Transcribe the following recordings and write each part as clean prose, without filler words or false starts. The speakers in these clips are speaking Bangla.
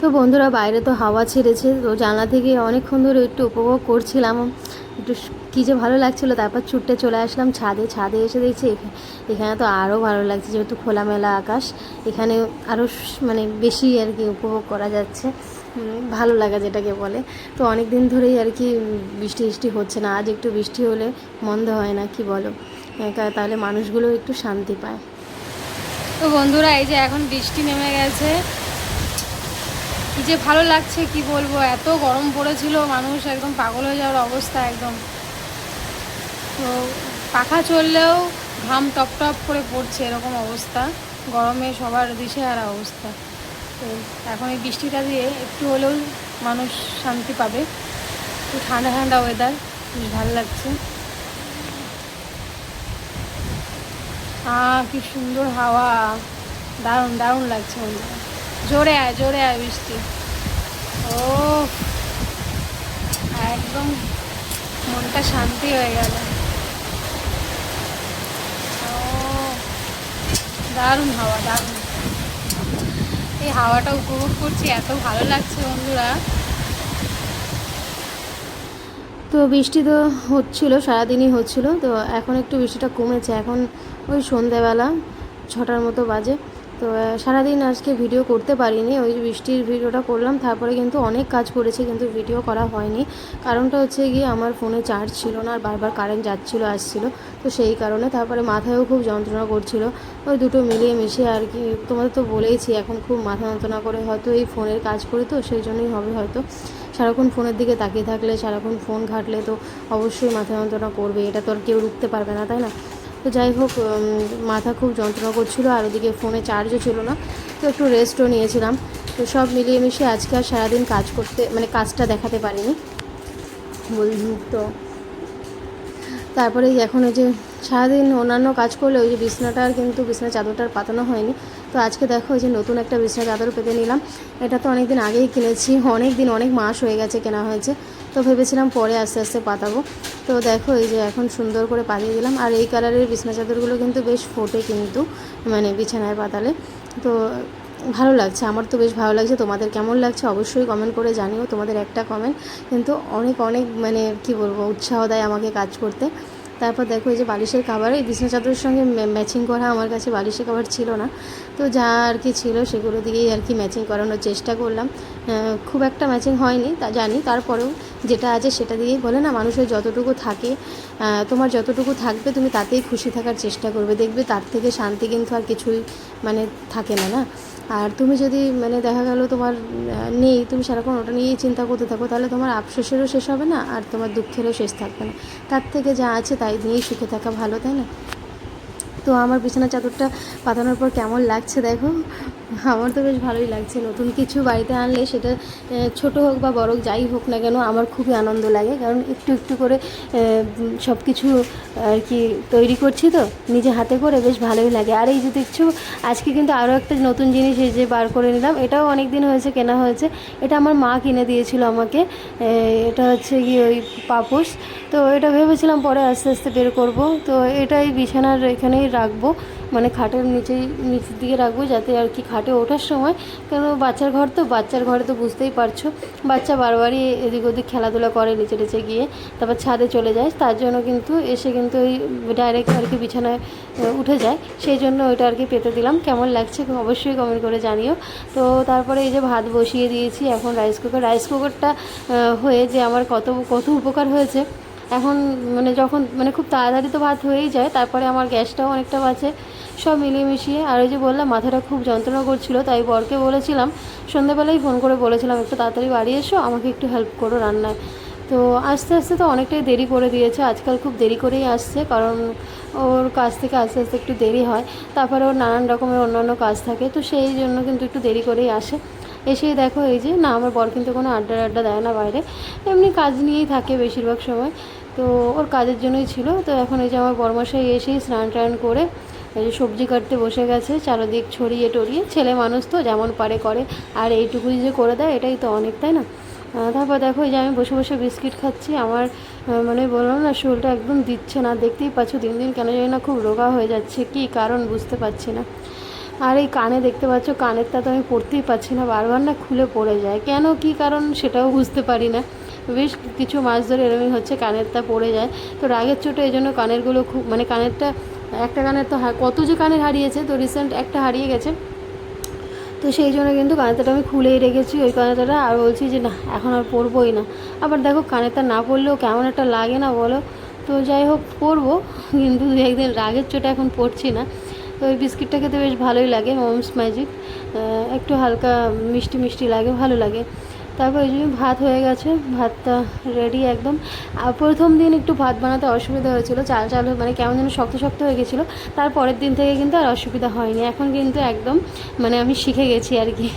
তো বন্ধুরা, বাইরে তো হাওয়া ছেড়েছে, তো জানলা থেকে অনেকক্ষণ ধরে একটু উপভোগ করছিলাম, একটু কী যে ভালো লাগছিলো। তারপর ছুটে চলে আসলাম ছাদে। ছাদে এসে দেখছি এখানে তো আরও ভালো লাগছে, যেহেতু খোলামেলা আকাশ, এখানে আরও মানে বেশি আর কি উপভোগ করা যাচ্ছে, ভালো লাগা যেটাকে বলে। তো অনেক দিন ধরেই আর কি বৃষ্টি বৃষ্টি হচ্ছে না, আজ একটু বৃষ্টি হলে মন্দ হয় না, কি বলো? তাহলে মানুষগুলো একটু শান্তি পায়। তো বন্ধুরা, এই যে এখন বৃষ্টি নেমে গেছে, কি যে ভালো লাগছে কি বলবো। এত গরম পড়েছিল, মানুষ একদম পাগল হয়ে যাওয়ার অবস্থা একদম। তো পাখা চললেও ঘাম টপ টপ করে পড়ছে, এরকম অবস্থা। গরমে সবার দিশেহারা অবস্থা। তো এখন এই বৃষ্টিটা দিয়ে একটু হলেও মানুষ শান্তি পাবে, একটু ঠান্ডা ঠান্ডা ওয়েদার, বেশ ভালো লাগছে। কি সুন্দর হাওয়া, দারুণ দারুণ লাগছে বন্ধুরা। জোরে আয় বৃষ্টি। ও, একদম মনটা শান্তি হয়ে গেল। ও, দারুণ হাওয়া, দারুণ। এই হাওয়াটা উপভোগ করছি, এত ভালো লাগছে বন্ধুরা। তো বৃষ্টি তো হচ্ছিলো, সারাদিনই হচ্ছিলো। তো এখন একটু বৃষ্টিটা কমেছে, এখন ওই সন্ধ্যাবেলা 6টার মতো বাজে। তো সারাদিন আজকে ভিডিও করতে পারিনি, ওই বৃষ্টির ভিডিওটা করলাম, তারপরে কিন্তু অনেক কাজ করেছি, কিন্তু ভিডিও করা হয়নি। কারণটা হচ্ছে গিয়ে আমার ফোনে চার্জ ছিল না, আর বারবার কারেন্ট যাচ্ছিলো আসছিলো, তো সেই কারণে। তারপরে মাথায়ও খুব যন্ত্রণা করছিল, ওই দুটো মিলিয়ে মিশিয়ে আর কি। তোমাদের তো বলেইছি, এখন খুব মাথা যন্ত্রণা করে, হয়তো এই ফোনের কাজ করি তো সেই জন্যই হবে হয়তো। সারাক্ষণ ফোনের দিকে তাকিয়ে থাকলে, সারাক্ষণ ফোন ঘাঁটলে তো অবশ্যই মাথা যন্ত্রণা করবে, এটা তো আর কেউ রুখতে পারবে না, তাই না? তো যাই হোক, মাথা খুব যন্ত্রণা করছিলো, আর ওদিকে ফোনে চার্জও ছিল না, তো একটু রেস্টও নিয়েছিলাম। তো সব মিলিয়ে মিশিয়ে আজকে আর সারাদিন কাজ করতে, মানে কাজটা দেখাতে পারিনি তো। তারপরে এখন ওই যে সারাদিন অন্যান্য কাজ করলে ওই যে বিছনাটার, কিন্তু বিছনা চাদরটার পাতানো হয়নি। তো আজকে দেখো ওই যে নতুন একটা বিছনা চাদর পেতে নিলাম। এটা তো অনেক দিন আগেই কিনেছি, অনেক মাস হয়ে গেছে কেনা হয়েছে। তো ভেবেছিলাম পরে আস্তে আস্তে পাতাবো। তো দেখো এই যে এখন সুন্দর করে পাতিয়ে দিলাম। আর এই কালারের বিছনা চাদরগুলো কিন্তু বেশ ফোটে, কিন্তু মানে বিছানায় পাতালে। তো ভালো লাগছে, আমার তো বেশ ভালো লাগছে। তোমাদের কেমন লাগছে অবশ্যই কমেন্ট করে জানিও। তোমাদের একটা কমেন্ট কিন্তু অনেক অনেক মানে কি বলবো, উৎসাহ দেয় আমাকে কাজ করতে। তারপর দেখো এই যে বালিশের কাভার, এই বিছনা চাদরের সঙ্গে ম্যাচিং করা আমার কাছে বালিশের কাভার ছিল না, তো যা আর কি ছিল সেগুলো দিয়েই আর কি ম্যাচিং করানোর চেষ্টা করলাম। খুব একটা ম্যাচিং হয়নি তা জানি, তারপরেও যেটা আছে সেটা দিয়েই, বলে না মানুষের যতটুকু থাকে, তোমার যতটুকু থাকবে তুমি তাতেই খুশি থাকার চেষ্টা করবে, দেখবে তার থেকে শান্তি কিন্তু আর কিছুই মানে থাকে না, না? আর তুমি যদি মানে দেখা গেল তোমার নেই, তুমি সারাক্ষণ ওটা নিয়েই চিন্তা করতে থাকো, তাহলে তোমার আফসোসেরও শেষ হবে না, আর তোমার দুঃখেরও শেষ থাকবে না। তার থেকে যা আছে তাই নিয়েই সুখে থাকা ভালো, তাই না? তো আমার বিছানার চাদরটা পাতানোর পর কেমন লাগছে দেখো, আমার তো বেশ ভালোই লাগছে। নতুন কিছু বাড়িতে আনলে সেটা ছোট হোক বা বড় যাই হোক না কেন, আমার খুবই আনন্দ লাগে, কারণ একটু একটু করে সব কিছু আর কি তৈরি করছি, তো নিজে হাতে করে বেশ ভালোই লাগে। আর এই যে দেখছো, আজকে কিন্তু আরও একটা নতুন জিনিস এই যে বার করে নিলাম, এটাও অনেক দিন হয়েছে কেনা হয়েছে। এটা আমার মা কিনে দিয়েছিল আমাকে, এটা হচ্ছে গিয়ে ওই পাপোশ। তো এটা ভেবেছিলাম পরে আস্তে আস্তে বের করব। তো এটাই বিছানার এখানেই রাখবো, মানে খাটের নিচের দিকে রাখবো, যাতে আর কি খাটে ওঠার সময়, কেন বাচ্চার ঘর তো, বাচ্চার ঘরে তো বুঝতেই পারছো, বাচ্চা বারবারই এদিক ওদিক খেলাধুলা করে নিচে টিচে গিয়ে, তারপর ছাদে চলে যায়, তার জন্য কিন্তু এসে কিন্তু ওই ডাইরেক্ট আর কি বিছানায় উঠে যায়, সেই জন্য ওইটা আর কি পেতে দিলাম। কেমন লাগছে অবশ্যই কমেন্ট করে জানিও। তো তারপরে এই যে ভাত বসিয়ে দিয়েছি, এখন রাইস কুকারটা হয়ে যে আমার কত কত উপকার হয়েছে। এখন মানে যখন মানে খুব তাড়াতাড়ি তো ভাত হয়েই যায়, তারপরে আমার গ্যাসটাও অনেকটা বাঁচে, সব মিলিয়ে মিশিয়ে। আর ওই যে বললাম মাথাটা খুব যন্ত্রণা করছিলো, তাই বরকে বলেছিলাম, সন্ধ্যাবেলায় ফোন করে বলেছিলাম একটু তাড়াতাড়ি বাড়ি এসো, আমাকে একটু হেল্প করো রান্নায়। তো আস্তে আস্তে তো অনেকটাই দেরি করে দিয়েছে, আজকাল খুব দেরি করেই আসছে, কারণ ওর কাজ থেকে আস্তে আস্তে একটু দেরি হয়, তারপরে ওর নানান রকমের অন্যান্য কাজ থাকে, তো সেই জন্য কিন্তু একটু দেরি করেই আসে। এসেই দেখো এই যে, না আমার বর কিন্তু কোনো আড্ডা দেয় না বাইরে, এমনি কাজ নিয়েই থাকে বেশিরভাগ সময়, তো ওর কাজের জন্যই ছিল। তো এখন এই যে আমার বরমশাই এসেই স্নান টান করে এই যে সবজি কাটতে বসে গেছে, চারদিক ছড়িয়ে টড়িয়ে, ছেলে মানুষ তো যেমন পারে করে, আর এইটুকুই যে করে দেয় এটাই তো অনেক, তাই না? তারপর দেখো এই যে আমি বসে বসে বিস্কিট খাচ্ছি, আমার মানে বললাম না, শরীরটা একদম দিচ্ছে না, দেখতেই পাচ্ছ দিন দিন কেন জানি না খুব রোগা হয়ে যাচ্ছে, কী কারণ বুঝতে পারছি না। আর এই কানে দেখতে পাচ্ছ, কানেরটা তো আমি পরতেই পারছি না, বারবার না খুলে পড়ে যায়, কেন কী কারণ সেটাও বুঝতে পারি না। বেশ কিছু মাস ধরে এরকমই হচ্ছে, কানেরটা পড়ে যায়। তো রাগের চোটে এই জন্য কানেরগুলো খুব মানে কানেরটা, একটা কানের তো কত যে কানের হারিয়েছে, তো রিসেন্ট একটা হারিয়ে গেছে। তো সেই জন্য কিন্তু কানেরটা আমি খুলেই রেখেছি ওই কানেরটা, আর বলছি যে না এখন আর পরবোই না। আবার দেখো কানেরটা না পরলেও কেমন একটা লাগে না বলো। তো যাই হোক পরবো, কিন্তু দু একদিন রাগের চোটে এখন পরছি না। তো ওই বিস্কিটটা খেতে বেশ ভালোই লাগে, মমস ম্যাজিক, একটু হালকা মিষ্টি মিষ্টি লাগে, ভালো লাগে। তারপর ওই জন্য ভাত হয়ে গেছে, ভাতটা রেডি একদম। আর প্রথম দিন একটু ভাত বানাতে অসুবিধা হয়েছিল, চাল চাল মানে কেমন যেন শক্ত শক্ত হয়ে গেছিলো। তারপরের দিন থেকে কিন্তু আর অসুবিধা হয়নি, এখন কিন্তু একদম মানে আমি শিখে গেছি আর কি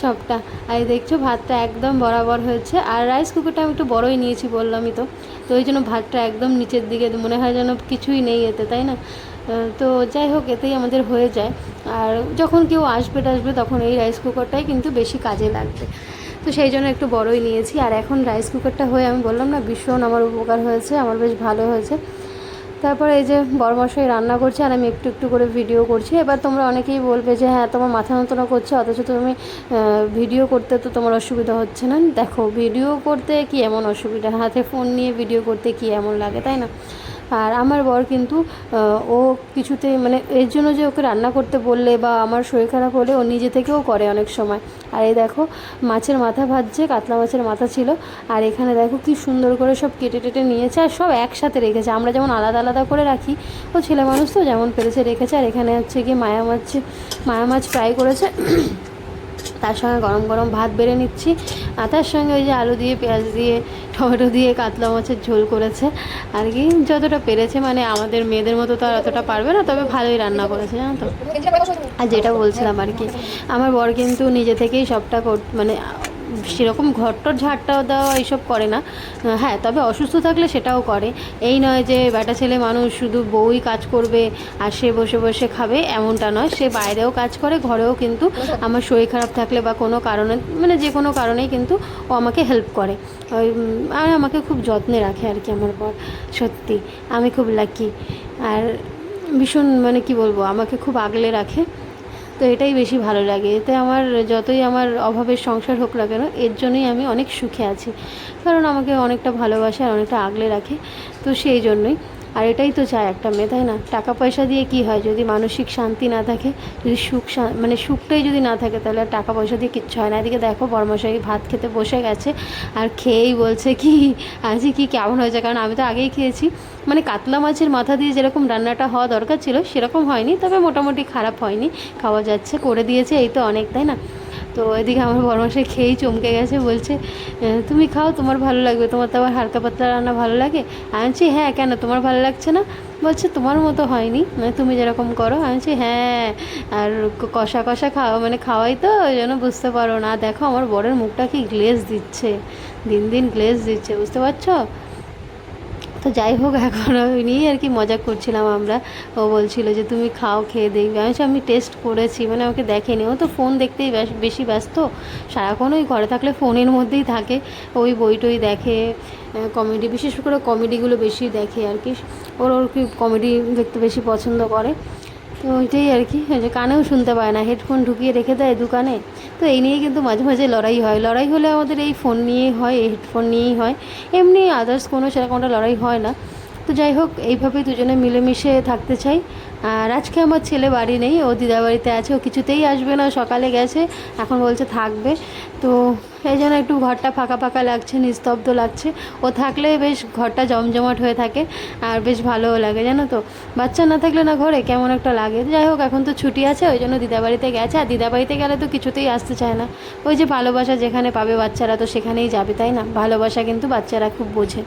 সবটা। আর এই দেখছো ভাতটা একদম বরাবর হয়েছে, আর রাইস কুকারটা আমি একটু বড়োই নিয়েছি বললামই তো। তো ওই জন্য ভাতটা একদম নিচের দিকে, মনে হয় যেন কিছুই নেই এতে, তাই না? তো যাই হোক এতেই আমাদের হয়ে যায়। আর যখন কেউ আসবে টাসবে তখন এই রাইস কুকারটাই কিন্তু বেশি কাজে লাগবে, তো সেই জন্য একটু বড়ই নিয়েছি। আর এখন রাইস কুকারটা হয়ে আমি বললাম না ভীষণ আমার উপকার হয়েছে, আমার বেশ ভালো হয়েছে। তারপরে এই যে বড়মশাই রান্না করছে আর আমি একটু একটু করে ভিডিও করছি। এবার তোমরা অনেকেই বলবে যে হ্যাঁ তোমার মাথা যন্ত্রণা করছে, অথচ তুমি ভিডিও করতে তো তোমার অসুবিধা হচ্ছে না। দেখো ভিডিও করতে কি এমন অসুবিধা, হাতে ফোন নিয়ে ভিডিও করতে কি এমন লাগে, তাই না? আর আমার বর কিন্তু ও কিছুতেই মানে এর জন্য যে ওকে রান্না করতে বললে বা আমার শরীর খারাপ হলে ও নিজে থেকেও করে অনেক সময়। আর এই দেখো মাছের মাথা ভাজছে, কাতলা মাছের মাথা ছিল। আর এখানে দেখো কি সুন্দর করে সব কেটে টেটে নিয়েছে আর সব একসাথে রেখেছে, আমরা যেমন আলাদা আলাদা করে রাখি, ও ছেলে মানুষ তো যেমন পেরেছে রেখেছে। আর এখানে হচ্ছে কি মায়া মাছ ফ্রাই করেছে, তার সঙ্গে গরম গরম ভাত বেড়ে নিচ্ছি। আর তার সঙ্গে ওই যে আলু দিয়ে পেঁয়াজ দিয়ে টমেটো দিয়ে কাতলা মাছের ঝোল করেছে আর কি, যতটা পেরেছে, মানে আমাদের মেয়েদের মতো তো আর অতটা পারবে না, তবে ভালোই রান্না করেছে জানো তো। আর যেটা বলছিলাম আর কি, আমার বর কিন্তু নিজে থেকেই সবটা মানে সেরকম ঘরটর ঝাড়টাও দেওয়া এইসব করে না, হ্যাঁ তবে অসুস্থ থাকলে সেটাও করে। এই নয় যে বেটা ছেলে মানুষ শুধু বউই কাজ করবে আর সে বসে বসে খাবে, এমনটা নয়, সে বাইরেও কাজ করে, ঘরেও কিন্তু আমার শরীর খারাপ থাকলে বা কোনো কারণে মানে যে কোনো কারণেই কিন্তু ও আমাকে হেল্প করে। ওই আর আমাকে খুব যত্নে রাখে আর কি আমার বর, সত্যি আমি খুব লাকি। আর ভীষণ মানে কি বলবো, আমাকে খুব আগলে রাখে। তো এটাই বেশি ভালো লাগে, এতে আমার যতই আমার অভাবের সংসার হোক না কেন এর জন্যই আমি অনেক সুখে আছি, কারণ আমাকে অনেকটা ভালোবাসে আর অনেকটা আগলে রাখে। তো সেই জন্যই, আর এটাই তো চায় একটা মেয়ে, তাই না? টাকা পয়সা দিয়ে কি হয়, যদি মানসিক শান্তি না থাকে, যদি মানে সুখটাই যদি না থাকে, তাহলে আর টাকা পয়সা দিয়ে কিচ্ছু হয় না। এদিকে দেখো বড়মশাই ভাত খেতে বসে গেছে আর খেয়েই বলছে কি আজকে কি কেমন হয়েছে, কারণ আমি তো আগেই খেয়েছি। মানে কাতলা মাছের মাথা দিয়ে যেরকম রান্নাটা হওয়া দরকার ছিল সেরকম হয়নি, তবে মোটামুটি খারাপ হয়নি, খাওয়া যাচ্ছে, করে দিয়েছে, এই তো অনেক, তাই না? তো এদিকে আমার বড়মশাই খেয়েই চমকে গেছে, বলছে তুমি খাও, তোমার ভালো লাগবে, তোমার তো আবার হালকা পাতলা রান্না ভালো লাগে। আমি বলছি হ্যাঁ কেন তোমার ভালো লাগছে না? বলছে তোমার মতো হয়নি, মানে তুমি যেরকম করো। আমি বলছি হ্যাঁ, আর কষা কষা খাওয়া মানে খাওয়াই তো, ওই জন্য বুঝতে পারো না। দেখো আমার বরের মুখটা কি গ্লেজ দিচ্ছে, দিন দিন গ্লেজ দিচ্ছে, বুঝতে পারছো? তো যাই হোক এখন ওই নিয়েই আর কি মজা করছিলাম আমরা। ও বলছিল যে তুমি খাও, খেয়ে দেখবে। আমি টেস্ট করেছি, মানে ওকে দেখেনি, ও তো ফোন দেখতেই বেশি ব্যস্ত, সারাক্ষণ ওই ঘরে থাকলে ফোনের মধ্যেই থাকে, ওই বই টই দেখে, কমেডি, বিশেষ করে কমেডিগুলো বেশি দেখে আর কি, ওর কি কমেডি দেখতে বেশি পছন্দ করে। তো ওইটাই আর কি, যে কানেও শুনতে পায় না, হেডফোন ঢুকিয়ে রেখে দেয় দোকানে। তো এই নিয়েই কিন্তু মাঝে মাঝে লড়াই হয়, লড়াই হলে আমাদের এই ফোন নিয়েই হয়, এই হেডফোন নিয়েই হয়, এমনি আদার্স কোনো সেরকমটা লড়াই হয় না। তো যাই হোক এইভাবেই দুজনে মিলেমিশে থাকতে চাই। আর আজকে আমার ছেলে বাড়ি নেই, ও দিদার বাড়িতে আছে, ও কিছুতেই আসবে না, সকালে গেছে, এখন বলছে থাকবে। তো এই জন্য একটু ঘরটা ফাঁকা ফাঁকা লাগছে, নিস্তব্ধ লাগছে, ও থাকলে বেশ ঘরটা জমজমাট হয়ে থাকে আর বেশ ভালোও লাগে জানো তো। বাচ্চা না থাকলে না ঘরে কেমন একটা লাগে। যাই হোক এখন তো ছুটি আছে, ওই জন্য দিদা বাড়িতে গেছে, আর দিদা বাড়িতে গেলে তো কিছুতেই আসতে চায় না, ওই যে ভালোবাসা যেখানে পাবে বাচ্চারা তো সেখানেই যাবে, তাই না? ভালোবাসা কিন্তু বাচ্চারা খুব বোঝে।